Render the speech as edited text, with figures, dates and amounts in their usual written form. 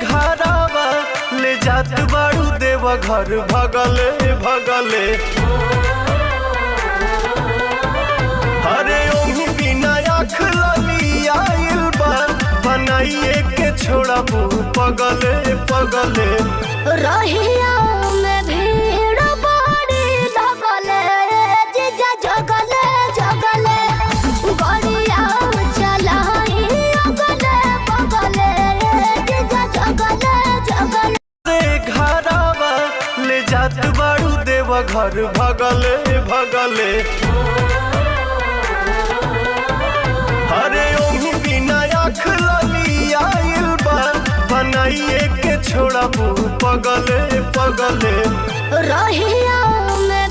घरावा ले जात बाड़ू देव घर भगले भगले। अरे ओही बिना आँख लली आइल बा बनाइए के छोड़ा पगले पगले। रहिया में भीड़ बड़ी लगले जीजा जगले जगले गड़िया चलाई अगले बगले जीजा जगले जगले। घरावा ले जात बाड़ू देव घर भगले भगले। अरे ओही बिना आँख लली आइल बा बनाइए के छोड़ा पगले पगले। रहिया में